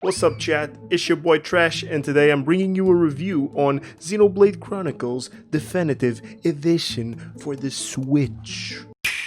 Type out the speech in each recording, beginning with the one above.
What's up, chat? It's your boy Trash, and today I'm bringing you a review on Xenoblade Chronicles Definitive Edition for the Switch.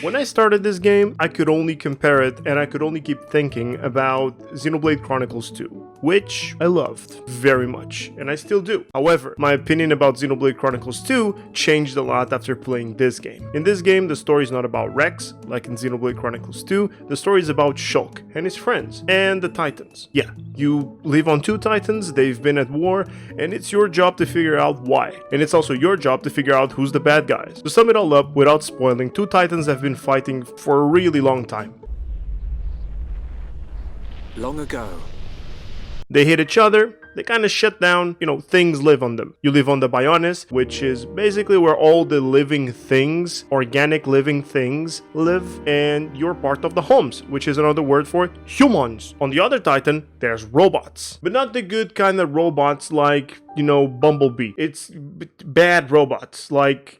When I started this game, I could only compare it and I could only keep thinking about Xenoblade Chronicles 2, which I loved very much, and I still do. However, my opinion about Xenoblade Chronicles 2 changed a lot after playing this game. In this game, the story is not about Rex, like in Xenoblade Chronicles 2, the story is about Shulk and his friends, and the Titans. Yeah, you live on two Titans, they've been at war, and it's your job to figure out why. And it's also your job to figure out who's the bad guys. To sum it all up, without spoiling, two Titans have been fighting for a really long time. Long ago, they hit each other, they kind of shut down, things live on them. You live on the Bionis, which is basically where all the living things, organic living things, live, and you're part of the homes, which is another word for humans. On the other Titan, there's robots. But not the good kind of robots like, Bumblebee. It's bad robots, like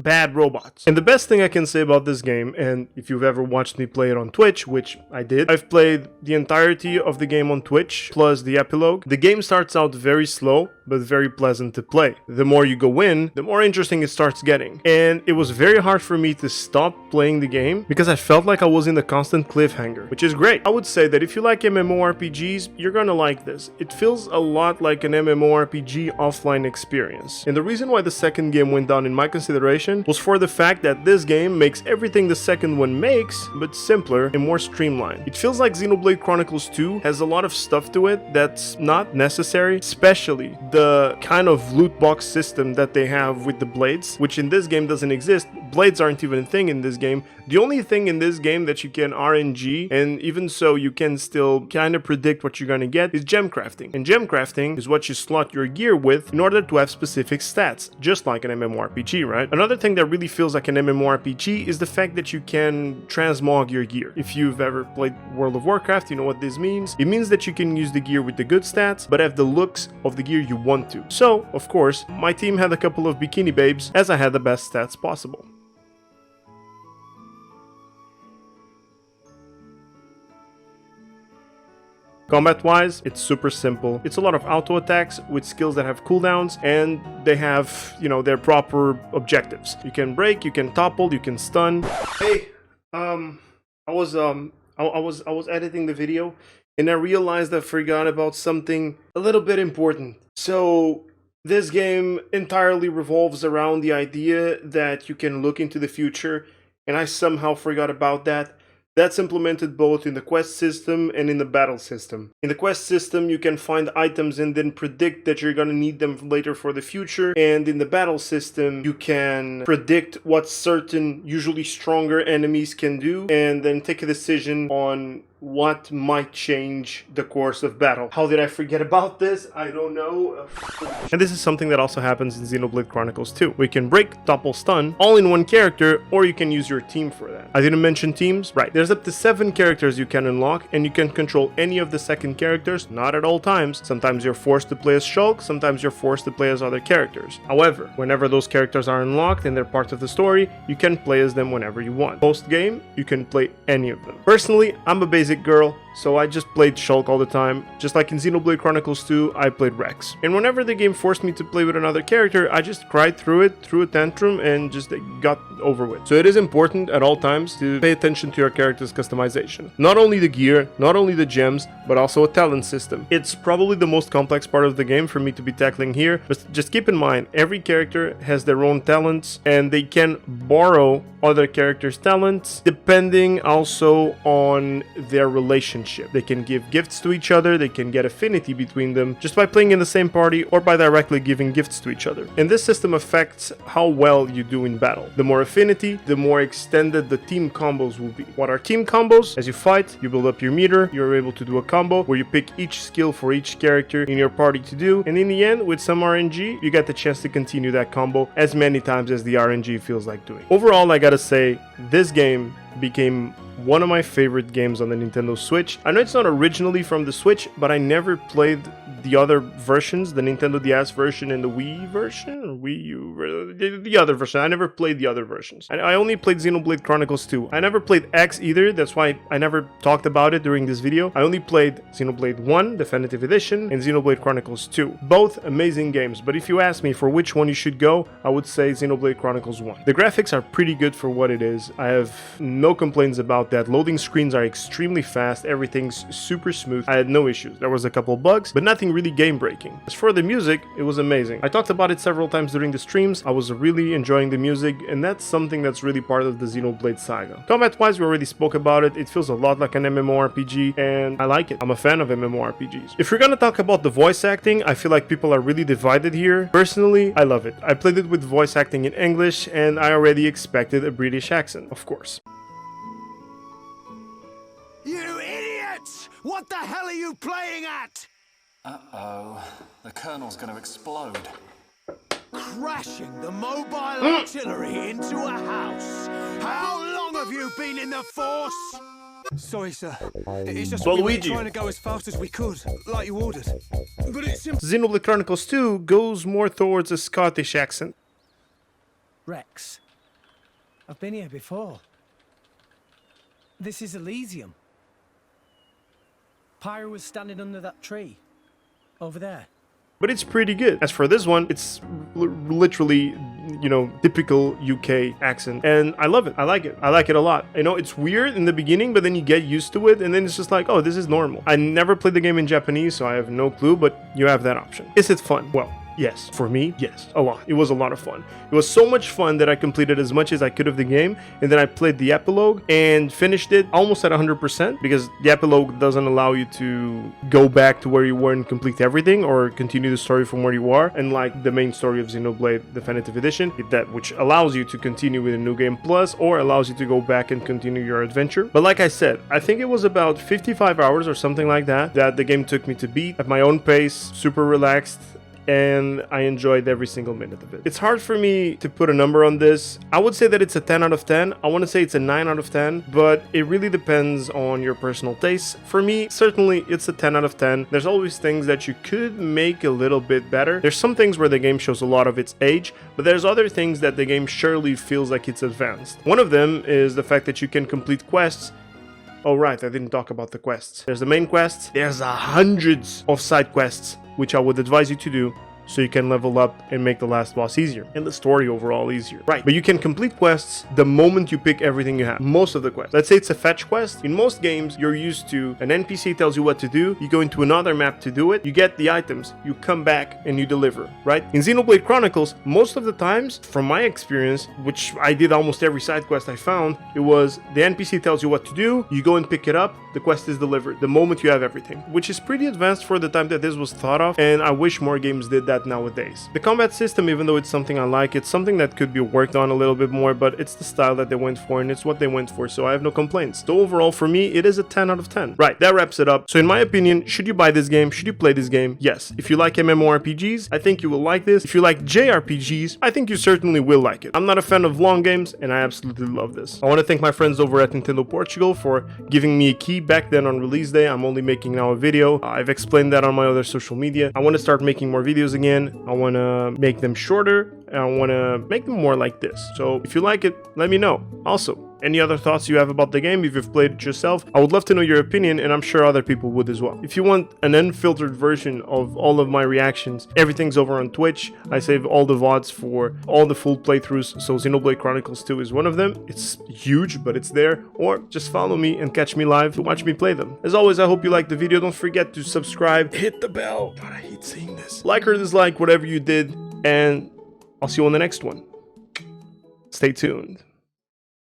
bad robots. And the best thing I can say about this game, and if you've ever watched me play it on Twitch, which I did, I've played the entirety of the game on Twitch, plus the epilogue. The game starts out very slow, but very pleasant to play. The more you go in, the more interesting it starts getting. And it was very hard for me to stop playing the game, because I felt like I was in a constant cliffhanger, which is great. I would say that if you like MMORPGs, you're gonna like this. It feels a lot like an MMORPG offline experience. And the reason why the second game went down in my consideration was for the fact that this game makes everything the second one makes, but simpler and more streamlined. It feels like Xenoblade Chronicles 2 has a lot of stuff to it that's not necessary, especially the kind of loot box system that they have with the blades, which in this game doesn't exist. Blades aren't even a thing in this game. The only thing in this game that you can RNG, and even so you can still kind of predict what you're gonna get, is gem crafting. And gem crafting is what you slot your gear with in order to have specific stats, just like an MMORPG, right? Another thing that really feels like an MMORPG is the fact that you can transmog your gear. If you've ever played World of Warcraft, you know what this means. It means that you can use the gear with the good stats, but have the looks of the gear you want to. So, of course, my team had a couple of bikini babes, as I had the best stats possible. Combat-wise, it's super simple. It's a lot of auto attacks with skills that have cooldowns, and they have, their proper objectives. You can break, you can topple, you can stun. Hey, I was editing the video, and I realized I forgot about something a little bit important. So this game entirely revolves around the idea that you can look into the future, and I somehow forgot about that. That's implemented both in the quest system and in the battle system. In the quest system, you can find items and then predict that you're gonna need them later for the future. And in the battle system, you can predict what certain, usually stronger enemies can do, and then take a decision on what might change the course of battle. How did I forget about this? I don't know. And this is something that also happens in Xenoblade Chronicles 2. We can break, topple, stun, all in one character, or you can use your team for that. I didn't mention teams. Right, there's up to 7 characters you can unlock, and you can control any of the second characters, not at all times. Sometimes you're forced to play as Shulk, sometimes you're forced to play as other characters. However, whenever those characters are unlocked and they're part of the story, you can play as them whenever you want. Post-game, you can play any of them. Personally, I'm a basic girl, so I just played Shulk all the time. Just like in Xenoblade Chronicles 2, I played Rex. And whenever the game forced me to play with another character, I just cried through it, threw a tantrum, and just got over with. So it is important at all times to pay attention to your character's customization. Not only the gear, not only the gems, but also a talent system. It's probably the most complex part of the game for me to be tackling here, but just keep in mind, every character has their own talents, and they can borrow other characters' talents, depending also on their relationship. They can give gifts to each other, they can get affinity between them just by playing in the same party or by directly giving gifts to each other. And this system affects how well you do in battle. The more affinity, the more extended the team combos will be. What are team combos? As you fight, you build up your meter, you're able to do a combo where you pick each skill for each character in your party to do, and in the end, with some RNG, you get the chance to continue that combo as many times as the RNG feels like doing. Overall, I gotta say, this game became one of my favorite games on the Nintendo Switch. I know it's not originally from the Switch, but I never played the other versions, the Nintendo DS version and the Wii version, or Wii U, the other version. I never played the other versions. I only played Xenoblade Chronicles 2. I never played X either, that's why I never talked about it during this video. I only played Xenoblade 1 Definitive Edition and Xenoblade Chronicles 2. Both amazing games, but if you ask me for which one you should go, I would say Xenoblade Chronicles 1. The graphics are pretty good for what it is. I have no complaints about that. Loading screens are extremely fast, everything's super smooth. I had no issues. There was a couple bugs, but nothing really game-breaking. As for the music, it was amazing. I talked about it several times during the streams. I was really enjoying the music, and that's something that's really part of the Xenoblade saga. Combat-wise, we already spoke about it. It feels a lot like an MMORPG, and I like it. I'm a fan of MMORPGs. If we're gonna talk about the voice acting, I feel like people are really divided here. Personally, I love it. I played it with voice acting in English, and I already expected a British accent, of course. You idiots! What the hell are you playing at? Uh-oh. The Colonel's gonna explode. Crashing the mobile artillery into a house. How long have you been in the force? Sorry, sir. It's just we were trying to go as fast as we could, like you ordered. But it's Xenoblade Chronicles 2 goes more towards a Scottish accent. Rex, I've been here before. This is Elysium. Pyro was standing under that tree. Over there. But it's pretty good. As for this one, it's literally, you know, typical UK accent. And I love it. I like it. I like it a lot. I know it's weird in the beginning, but then you get used to it. And then it's just like, oh, this is normal. I never played the game in Japanese, so I have no clue, but you have that option. Is it fun? Well, yes. For me, yes. A lot. It was a lot of fun. It was so much fun that I completed as much as I could of the game, and then I played the epilogue and finished it almost at 100% because the epilogue doesn't allow you to go back to where you were and complete everything or continue the story from where you are, unlike the main story of Xenoblade Definitive Edition, which allows you to continue with a New Game Plus or allows you to go back and continue your adventure. But like I said, I think it was about 55 hours or something like that the game took me to beat at my own pace, super relaxed, and I enjoyed every single minute of it. It's hard for me to put a number on this. I would say that it's a 10 out of 10. I want to say it's a 9 out of 10, but it really depends on your personal tastes. For me, certainly it's a 10 out of 10. There's always things that you could make a little bit better. There's some things where the game shows a lot of its age, but there's other things that the game surely feels like it's advanced. One of them is the fact that you can complete quests. Oh right, I didn't talk about the quests. There's the main quests. There's hundreds of side quests, which I would advise you to do so you can level up and make the last boss easier and the story overall easier. Right, but you can complete quests the moment you pick everything you have. Most of the quests. Let's say it's a fetch quest. In most games, you're used to an NPC tells you what to do, you go into another map to do it, you get the items, you come back and you deliver, right? In Xenoblade Chronicles, most of the times, from my experience, which I did almost every side quest I found, it was the NPC tells you what to do, you go and pick it up, the quest is delivered the moment you have everything, which is pretty advanced for the time that this was thought of, and I wish more games did that nowadays. The combat system, even though it's something I like, it's something that could be worked on a little bit more, but it's the style that they went for and it's what they went for, so I have no complaints. So overall, for me, it is a 10 out of 10. Right, that wraps it up. So in my opinion, should you buy this game? Should you play this game? Yes. If you like MMORPGs, I think you will like this. If you like JRPGs, I think you certainly will like it. I'm not a fan of long games, and I absolutely love this. I want to thank my friends over at Nintendo Portugal for giving me a key back then on release day. I'm only making now a video. I've explained that on my other social media. I want to start making more videos again. I want to make them shorter, and I want to make them more like this. So if you like it, let me know. Also, any other thoughts you have about the game if you've played it yourself? I would love to know your opinion, and I'm sure other people would as well. If you want an unfiltered version of all of my reactions, everything's over on Twitch. I save all the VODs for all the full playthroughs, so Xenoblade Chronicles 2 is one of them. It's huge, but it's there. Or just follow me and catch me live to watch me play them. As always, I hope you liked the video. Don't forget to subscribe, hit the bell. God, I hate saying this. Like or dislike, whatever you did, and I'll see you on the next one. Stay tuned.